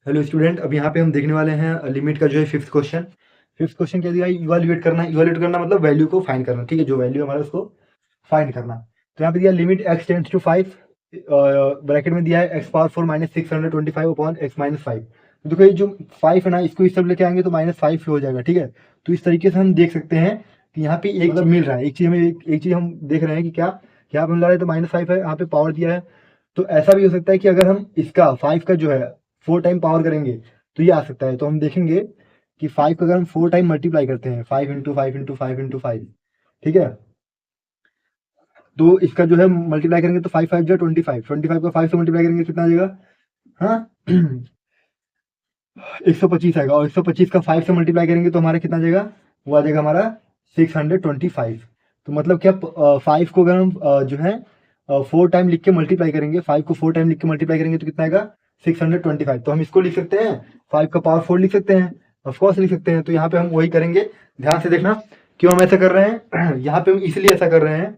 Hello student, अब यहाँ पे हम देखने वाले हैं लिमिट का जो है फिफ्थ क्वेश्चन। फिफ्थ क्वेश्चन क्या दिया है? इवाल्युएट करना। इवाल्युएट करना मतलब वैल्यू को फाइंड करना, ठीक है, जो वैल्यू हमारा उसको फाइंड करना। तो यहाँ पे दिया limit x tends to 5, bracket में दिया है x power 4 minus 625 upon x minus 5। तो देखो ये जो 5 है ना, इसको इस तरफ लेके आएंगे तो -5 हो जाएगा, ठीक है। तो इस तरीके से हम देख सकते हैं कि यहाँ पे एक मतलब मिल रहा है, एक चीज हमें एक चीज हम देख रहे हैं कि क्या यहाँ पे मिल रहा है, तो -5 है, यहाँ पे पावर दिया है। तो ऐसा भी हो सकता है कि अगर हम इसका 5 का जो है 4 टाइम पावर करेंगे तो ये आ सकता है। तो हम देखेंगे कि 5 को अगर हम 4 टाइम मल्टीप्लाई करते हैं, 5 इंटू 5 इंटू 5 इंटू 5, ठीक है, तो इसका जो है मल्टीप्लाई करेंगे तो 5 5 जो 25, 25 का 5 से मल्टीप्लाई करेंगे कितना आ जाएगा? हाँ 125 आएगा, और 125 का 5 से मल्टीप्लाई करेंगे तो हमारा कितना आ जाएगा? वो आ जाएगा हमारा 625। तो मतलब क्या 5 को अगर हम जो है 4 टाइम लिख के मल्टीप्लाई करेंगे, 5 को 4 टाइम लिख के मल्टीप्लाई करेंगे तो कितना आएगा? 625। तो हम इसको लिख सकते हैं 5 का पावर 4 लिख सकते हैं, ऑफकोर्स लिख सकते हैं। तो यहाँ पे हम वही करेंगे, ध्यान से देखना क्यों हम ऐसा कर रहे हैं। यहाँ पे हम इसलिए ऐसा कर रहे हैं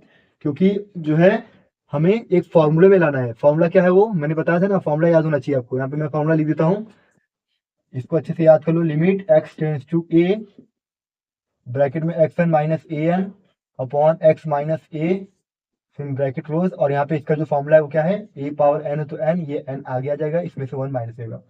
क्योंकि जो है हमें एक फॉर्मूले में लाना है। फॉर्मूला क्या है वो मैंने बताया था ना, फॉर्मूला याद होना चाहिए आपको। यहाँ पे मैं फॉर्मूला लिख देता हूँ, इसको अच्छे से याद कर लो। Limit x tends to a, bracket में xn minus a n upon x minus a, फिर ब्रैकेट क्लोज, और यहाँ पे इसका जो फॉर्मूला है वो क्या है? a पावर n है तो n, ये n आगे आ जाएगा, इसमें से 1 माइनस होगा।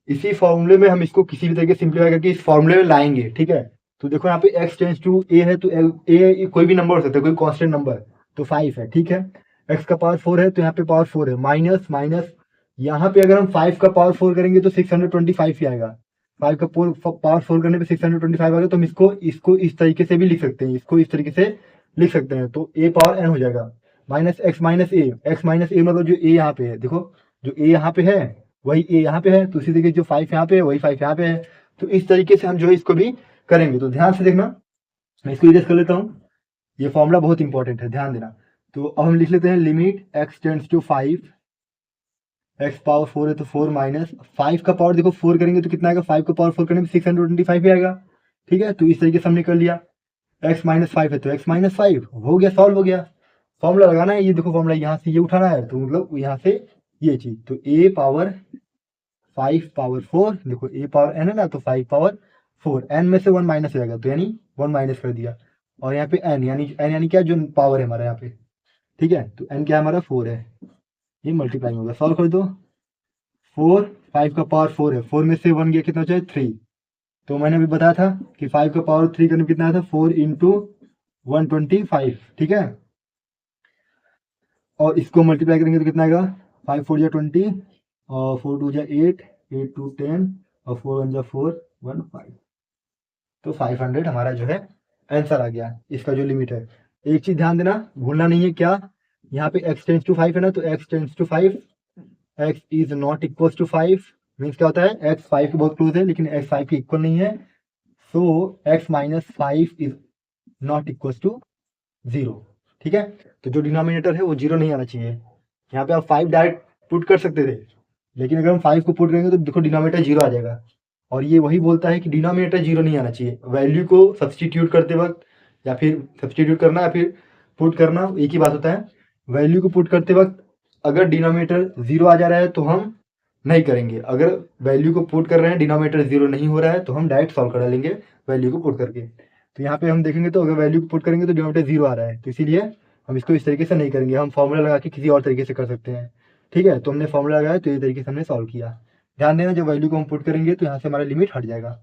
इसी फॉर्मूले में हम इसको किसी भी तरीके से सिंप्लीफाई करके इस फॉर्मूले में लाएंगे, ठीक है। तो देखो यहाँ पे x टेंड्स टू a है, तो a कोई भी नंबर हो सकता है, कोई कांस्टेंट नंबर, तो 5 है, ठीक है। x का पावर 4 है तो यहाँ पे पावर 4 है, माइनस माइनस, यहाँ पे अगर हम 5 का पावर 4 करेंगे तो 625 ही आएगा। 5 का पावर 4 करने पे 625 आ गया। तो हम इसको इसको इस तरीके से भी लिख सकते हैं, इसको इस तरीके से लिख सकते हैं। तो a पावर n हो जाएगा माइनस x माइनस ए। x माइनस ए मतलब जो a यहाँ पे है, देखो जो a यहाँ पे है वही a यहाँ पे है, तो इसी तरीके जो 5 यहाँ पे है वही 5 यहाँ पे है। तो इस तरीके से हम जो है इसको भी करेंगे। तो ध्यान से देखना, मैं इसको इरेज कर लेता हूँ, ये फॉर्मूला बहुत इंपॉर्टेंट है, ध्यान देना। तो अब हम लिख लेते हैं limit x tends to 5, x power 4 है तो 4 माइनस 5 का पावर, देखो 4 करेंगे तो कितना आएगा? 5 का पावर 4 करने में 625 ही आएगा, ठीक है। तो इस तरीके से हमने कर लिया। x माइनस 5 है तो x माइनस 5 हो गया, सॉल्व हो गया। फॉर्मूला लगाना है, ये देखो फॉर्मूला यहाँ से ये उठाना है, तो मतलब यहाँ से ये चीज, तो a पावर 5 पावर 4, देखो a पावर n है ना, तो 5 पावर 4, n में से 1 माइनस हो जाएगा, तो यानी 1 माइनस कर दिया। और यहाँ पे n यानी क्या, जो पावर है हमारा यहाँ पे, ठीक है। तो n क्या है हमारा? 4 है, ये मल्टीप्लाई होगा, सॉल्व कर दो। 4, 5 का पावर 4 है, 4 में से 1 गया, कितना चाहिए? 3। तो मैंने अभी बताया था कि 5 का पावर 3 करने में कितना आया था? 4 इंटू 125, ठीक है। और इसको मल्टीप्लाई करेंगे तो कितना आएगा? 5 4 जा 20, और 4 2 जा 8, 8 2 10, और 4 1 जा 4 1 5। तो 500 हमारा जो है आंसर आ गया, इसका जो लिमिट है। एक चीज ध्यान देना, भूलना नहीं है, क्या यहाँ पे x टेंड्स टू 5 है ना, तो x tends to 5, x is not equal to 5 means क्या होता है? x 5 के बहुत क्लोज है लेकिन x 5 के इक्वल नहीं है, so x minus 5 is not equal to 0, ठीक है। तो जो डिनोमिनेटर है वो 0 नहीं आना चाहिए। यहाँ पे आप 5 डायरेक्ट पुट कर सकते थे, लेकिन अगर हम 5 को पुट करेंगे तो देखो डिनोमिनेटर 0 आ जाएगा। और ये वही बोलता है कि डिनोमिनेटर 0 नहीं आना चाहिए। वैल्यू को सब्सटीट्यूट करते वक्त, या फिर सब्सटीट्यूट करना या फिर पुट करना एक ही बात होता है। वैल्यू को पुट करते वक्त अगर डिनोमिनेटर 0 आ जा रहा है तो हम नहीं करेंगे, अगर वैल्यू को पुट कर रहे हैं डिनोमिनेटर 0 नहीं हो रहा है तो हम डायरेक्ट सॉल्व कर लेंगे वैल्यू को पुट करके। तो यहाँ पे हम देखेंगे तो अगर वैल्यू को पुट करेंगे तो डिनोमिनेटर 0 आ रहा है, तो इसीलिए हम इसको इस तरीके से नहीं करेंगे, हम फॉर्मूला लगा के किसी और तरीके से कर सकते हैं, ठीक है। तो हमने फॉर्मूला लगाया तो ये तरीके से हमने सॉल्व किया। ध्यान देना, जब वैल्यू को हम पुट करेंगे तो यहाँ से हमारा लिमिट हट जाएगा।